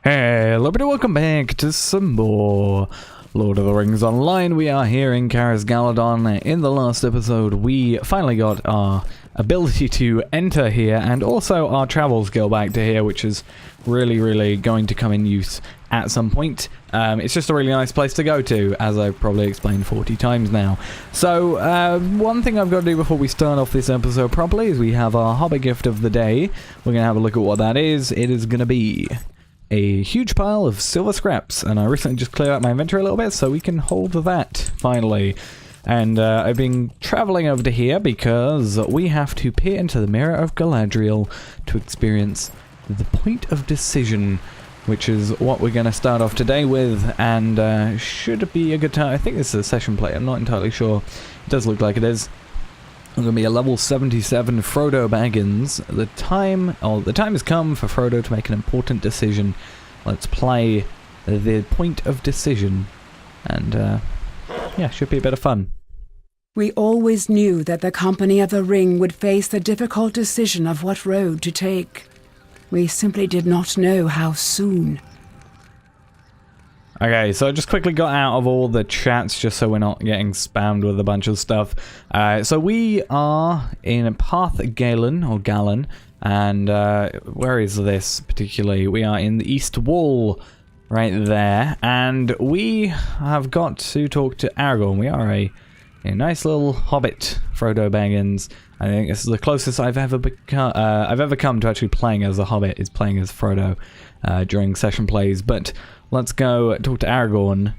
Hey, everybody, welcome back to some more Lord of the Rings Online. We are here in Caras Galadon. In the last episode, we finally got our ability to enter here and also our travel skill back to here, which is really going to come in use at some point. It's just a really nice place to go to, as I've probably explained 40 times now. So, one thing I've got to do before we start off this episode properly is we have our Hobbit gift of the day. We're going to have a look at what that is. It is going to be a huge pile of silver scraps, and I recently just cleared out my inventory a little bit so we can hold that, finally. And I've been traveling over to here because we have to peer into the Mirror of Galadriel to experience the point of decision, which is what we're going to start off today with, and should be a good time. I think this is a session play, I'm not entirely sure. It does look like it is. I'm going to be a level 77 Frodo Baggins. The time has come for Frodo to make an important decision. Let's play the point of decision. And, yeah, should be a bit of fun. We always knew that the Company of the Ring would face the difficult decision of what road to take. We simply did not know how soon. Okay, so I just quickly got out of all the chats just so we're not getting spammed with a bunch of stuff. So we are in Path Galen, or Galan, and where is this particularly? We are in the East Wall, right there, and we have got to talk to Aragorn. We are a nice little hobbit, Frodo Baggins. I think this is the closest I've ever come to actually playing as a hobbit, is playing as Frodo during session plays, but let's go talk to Aragorn,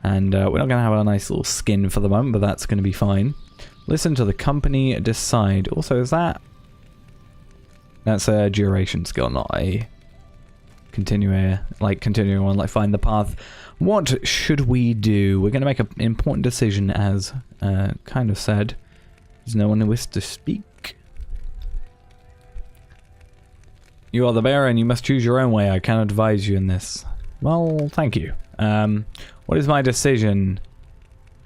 and we're not going to have a nice little skin for the moment, but that's going to be fine. Listen to the company decide. Also, is that... That's a duration skill, not a continuing one, like find the path. What should we do? We're going to make an important decision, as kind of said. Does no one wish to speak? You are the bearer, and you must choose your own way. I cannot advise you in this. Well, thank you. What is my decision?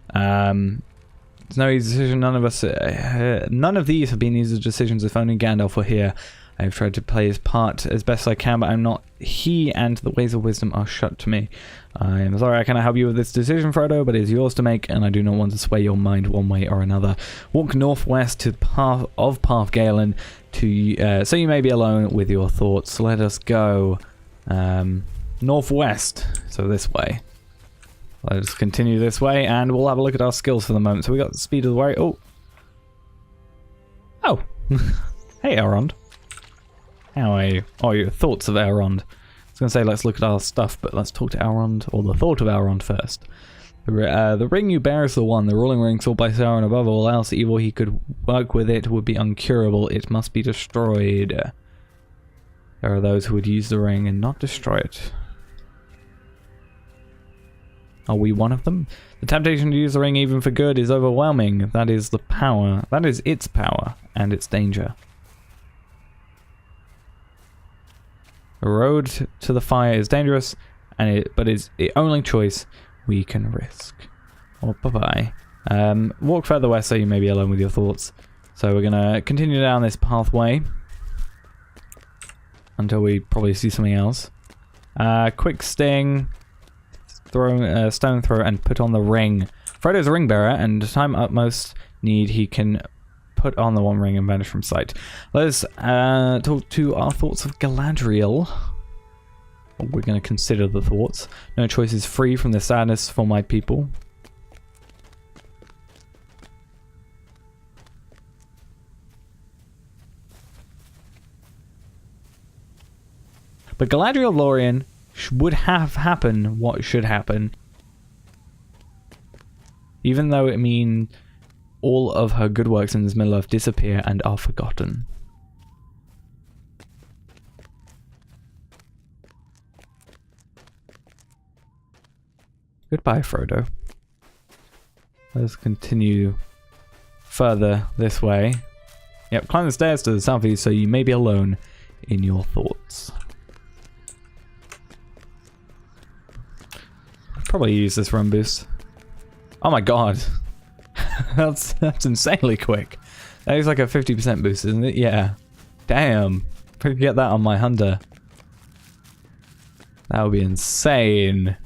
It's no easy decision. None of these have been easy decisions if only Gandalf were here. I have tried to play his part as best I can, but I'm not he, and the ways of wisdom are shut to me. I am sorry I cannot help you with this decision, Frodo, but it is yours to make, and I do not want to sway your mind one way or another. Walk northwest to Path Galen, so you may be alone with your thoughts. Let us go northwest, so this way. Let us continue this way, and we'll have a look at our skills for the moment. So we got the speed of the warrior. Oh, hey, Elrond. How are you? Oh, your thoughts of Elrond. I was going to say let's look at our stuff, but let's talk to Elrond, or the thought of Elrond first. The ring you bear is the one, the ruling ring sought by Sauron. Above all else evil he could work with it would be uncurable. It must be destroyed. There are those who would use the ring and not destroy it. Are we one of them? The temptation to use the ring even for good is overwhelming. That is the power. That is its power and its danger. The road to the fire is dangerous, but is the only choice we can risk. Oh, bye-bye. Walk further west so you may be alone with your thoughts. So we're going to continue down this pathway until we probably see something else. Quick sting, stone throw, and put on the ring. Frodo's a ring bearer, and time utmost need he can put on the one ring and vanish from sight. Let's talk to our thoughts of Galadriel. We're going to consider the thoughts. No choice is free from the sadness for my people. But Galadriel Lorien would have happen what should happen. Even though it means all of her good works in this middle earth disappear and are forgotten. Goodbye, Frodo. Let's continue further this way. Yep, climb the stairs to the southeast so you may be alone in your thoughts. I'll probably use this run boost. Oh my god. that's insanely quick. That is like a 50% boost, isn't it? Yeah. Damn. If I could get that on my Hunter. That would be insane.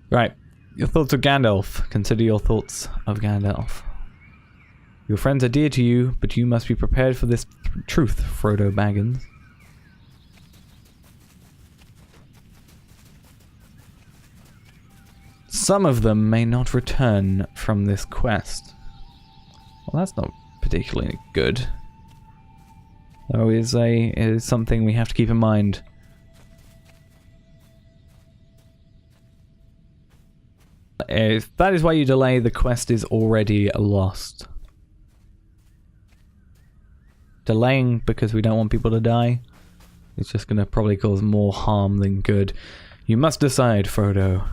Right. Your thoughts of Gandalf. Consider your thoughts of Gandalf. Your friends are dear to you, but you must be prepared for this truth, Frodo Baggins. Some of them may not return from this quest. Well, that's not particularly good. Though it is something we have to keep in mind. If that is why you delay, the quest is already lost. Delaying because we don't want people to die. It's just going to probably cause more harm than good. You must decide, Frodo.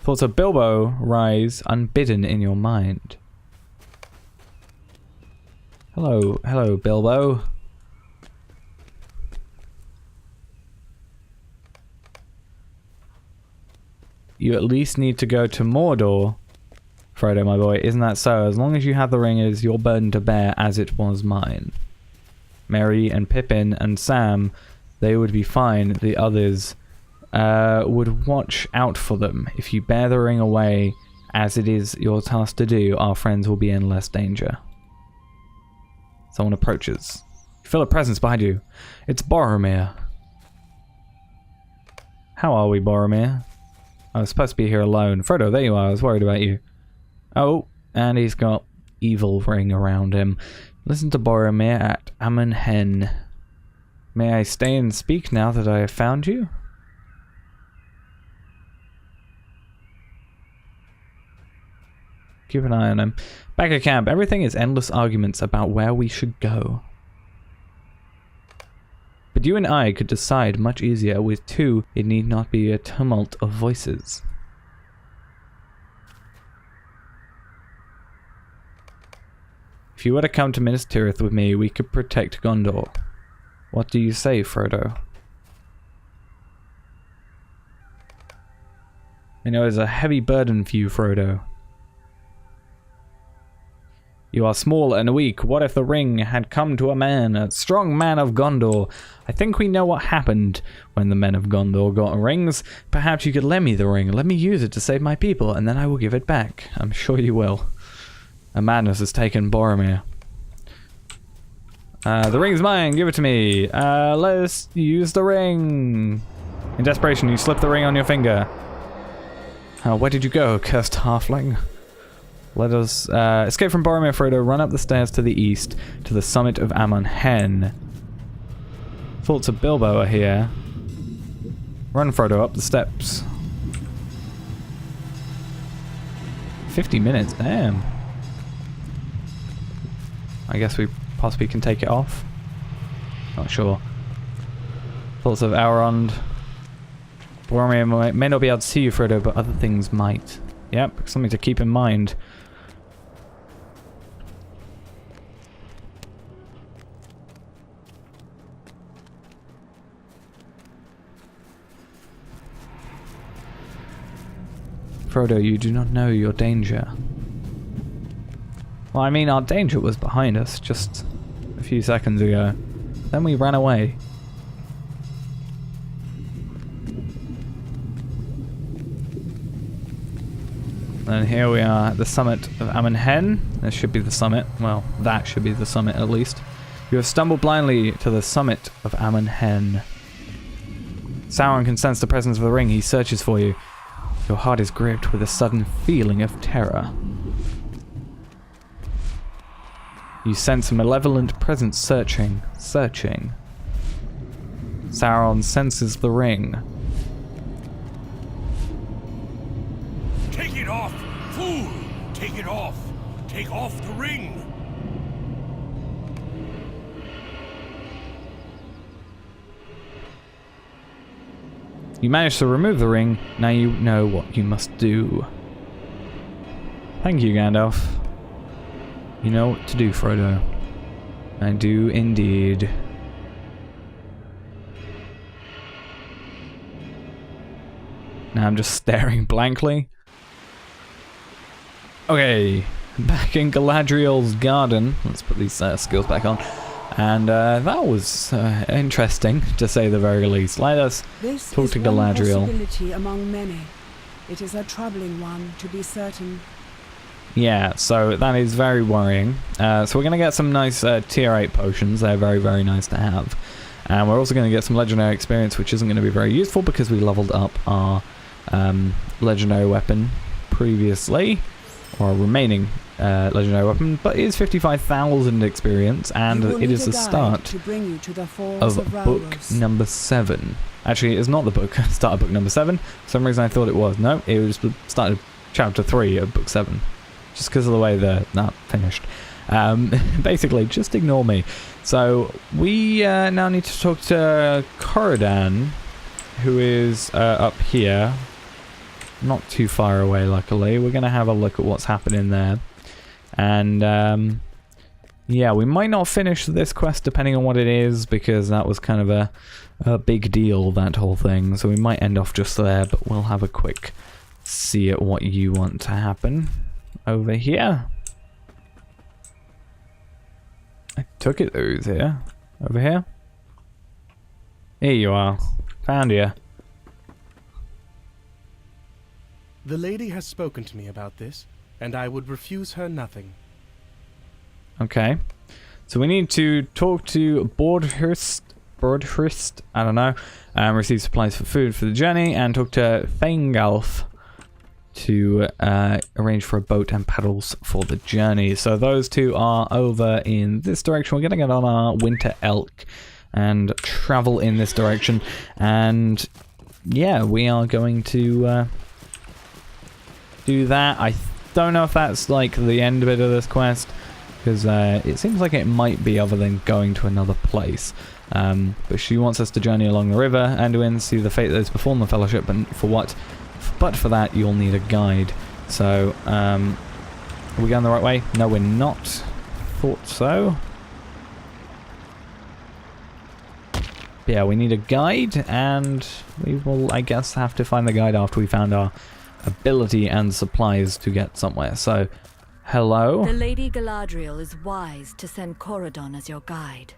Thoughts of Bilbo rise unbidden in your mind. Hello, Bilbo. You at least need to go to Mordor, Frodo, my boy. Isn't that so? As long as you have the ring, it is your burden to bear, as it was mine. Merry and Pippin and Sam, they would be fine. The others would watch out for them. If you bear the ring away, as it is your task to do, our friends will be in less danger. Someone approaches. You feel a presence behind you. It's Boromir. How are we, Boromir? I was supposed to be here alone. Frodo, there you are. I was worried about you. Oh, and he's got evil ring around him. Listen to Boromir at Amon Hen. May I stay and speak now that I have found you? Keep an eye on him. Back at camp, everything is endless arguments about where we should go. But you and I could decide much easier. With two, it need not be a tumult of voices. If you were to come to Minas Tirith with me, we could protect Gondor. What do you say, Frodo? I know it's a heavy burden for you, Frodo. You are small and weak. What if the ring had come to a man, a strong man of Gondor? I think we know what happened when the men of Gondor got rings. Perhaps you could lend me the ring. Let me use it to save my people, and then I will give it back. I'm sure you will. A madness has taken Boromir. The ring's mine. Give it to me. Let's use the ring. In desperation, you slip the ring on your finger. Where did you go, cursed halfling? Let us escape from Boromir, Frodo. Run up the stairs to the east, to the summit of Amon Hen. Thoughts of Bilbo are here. Run, Frodo, up the steps. 50 minutes, damn. I guess we possibly can take it off. Not sure. Thoughts of Elrond. Boromir may not be able to see you, Frodo, but other things might. Yep, something to keep in mind. Frodo, you do not know your danger. Well, I mean, our danger was behind us just a few seconds ago. Then we ran away. And here we are at the summit of Amon Hen. This should be the summit. Well, that should be the summit at least. You have stumbled blindly to the summit of Amon Hen. Sauron can sense the presence of the ring. He searches for you. Your heart is gripped with a sudden feeling of terror. You sense a malevolent presence searching. Sauron senses the ring. Take it off, fool! Take it off! Take off the ring! You managed to remove the ring. Now you know what you must do. Thank you, Gandalf. You know what to do, Frodo. I do indeed. Now I'm just staring blankly. Okay, back in Galadriel's garden. Let's put these skills back on. And that was interesting, to say the very least. Let us This talk is to one Galadriel. possibility among many. It is a troubling one, to be certain. Yeah, so that is very worrying. So we're going to get some nice tier 8 potions. They're very, very nice to have. And we're also going to get some legendary experience, which isn't going to be very useful because we leveled up our legendary weapon previously, or remaining legendary weapon, but it is 55,000 experience, and it is the start to bring you to the falls of of book Ralros. number 7. Actually, it's not the book start of book number 7. For some reason I thought it was. No, it was the start of chapter 3 of book 7. Just because of the way that finished. Basically, just ignore me. So, we now need to talk to Corridan, who is up here. Not too far away, luckily. We're going to have a look at what's happening there. And, yeah, we might not finish this quest depending on what it is, because that was kind of a big deal, that whole thing. So we might end off just there, but we'll have a quick see at what you want to happen. Over here. I took it through here. Over here. Here you are. Found you. The lady has spoken to me about this, and I would refuse her nothing. Okay. So we need to talk to Broadhurst, I don't know, receive supplies for food for the journey, and talk to Faingalf to arrange for a boat and paddles for the journey. So those two are over in this direction. We're going to get on our winter elk and travel in this direction. And yeah, we are going to do that. I don't know if that's like the end bit of this quest, because it seems like it might be, other than going to another place. But she wants us to journey along the river, Anduin, see the fate that is before the Fellowship, and for what? But for that, you'll need a guide. So, are we going the right way? No, we're not. Thought so. Yeah, we need a guide, and we will, I guess, have to find the guide after we found our ability and supplies to get somewhere. So, hello? The Lady Galadriel is wise to send Corridon as your guide.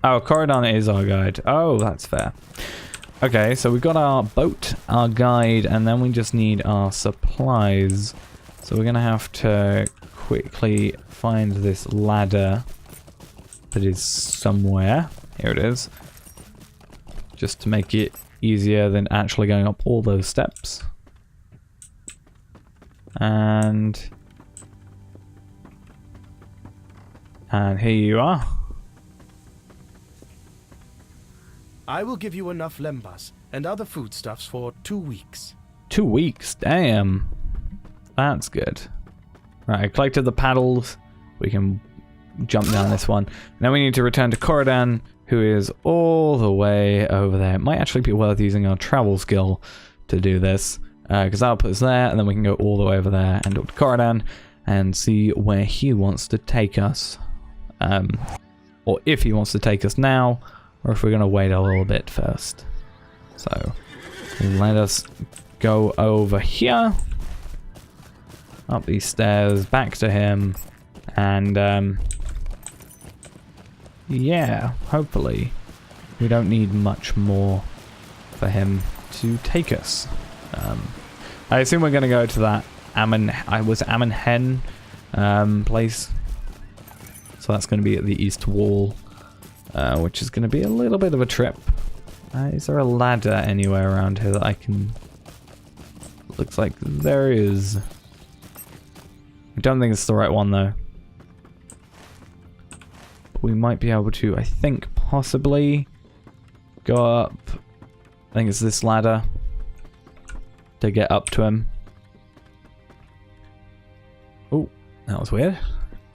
Oh, Corridon is our guide. Oh, that's fair. Okay, so we've got our boat, our guide, and then we just need our supplies. So we're going to have to quickly find this ladder that is somewhere. Here it is. Just to make it easier than actually going up all those steps. And here you are. I will give you enough lembas and other foodstuffs for 2 weeks. 2 weeks? Damn. That's good. Right, I collected the paddles. We can jump down this one. Now we need to return to Corridan, who is all the way over there. It might actually be worth using our travel skill to do this, because that'll put us there, and then we can go all the way over there and talk to Corridan and see where he wants to take us. Or if he wants to take us now, or if we're going to wait a little bit first. So, let us go over here. Up these stairs, back to him. And, yeah, hopefully we don't need much more for him to take us. I assume we're going to go to that Amonhen place. So that's going to be at the east wall. Which is going to be a little bit of a trip. Is there a ladder anywhere around here that I can... Looks like there is. I don't think it's the right one though. But we might be able to, I think, possibly go up. I think it's this ladder to get up to him. Oh, that was weird.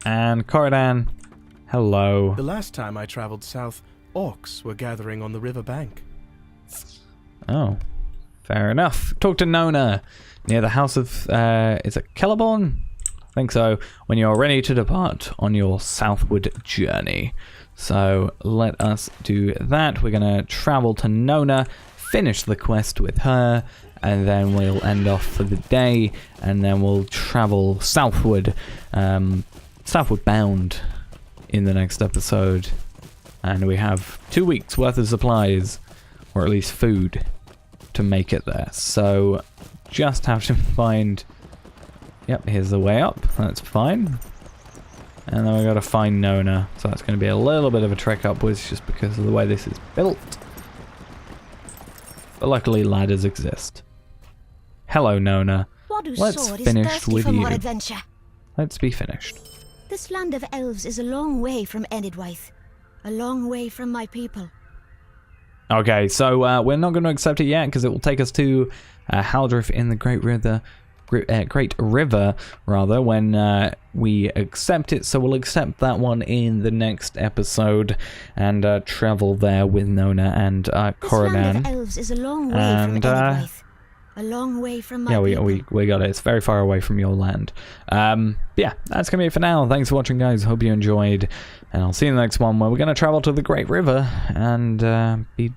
And Corridan. Hello. The last time I traveled south, orcs were gathering on the river bank. Oh, fair enough. Talk to Nona near the house of, is it Celeborn? I think so. When you're ready to depart on your southward journey. So let us do that. We're going to travel to Nona, finish the quest with her, and then we'll end off for the day, and then we'll travel southward, southward bound in the next episode. And we have 2 weeks worth of supplies, or at least food, to make it there. So just have to find... Yep, here's the way up. That's fine. And then we got to find Nona. So that's going to be a little bit of a trek upwards just because of the way this is built. But luckily ladders exist. Hello, Nona. Let's finish with you. Let's be finished. This land of elves is a long way from Enidwaith. A long way from my people. Okay, so we're not going to accept it yet because it will take us to Haldrith in the Great River, when we accept it. So we'll accept that one in the next episode and travel there with Nona and Corodan. This land of elves is a long way from Enidwaith. A long way from my people. we got it. It's very far away from your land. Yeah, that's going to be it for now. Thanks for watching, guys. Hope you enjoyed. And I'll see you in the next one where we're going to travel to the Great River and be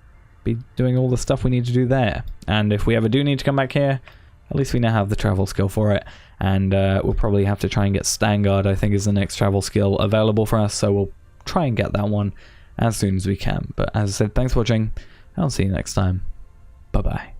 doing all the stuff we need to do there. And if we ever do need to come back here, at least we now have the travel skill for it. And we'll probably have to try and get Stangard, I think, is the next travel skill available for us. So we'll try and get that one as soon as we can. But as I said, thanks for watching. I'll see you next time. Bye-bye.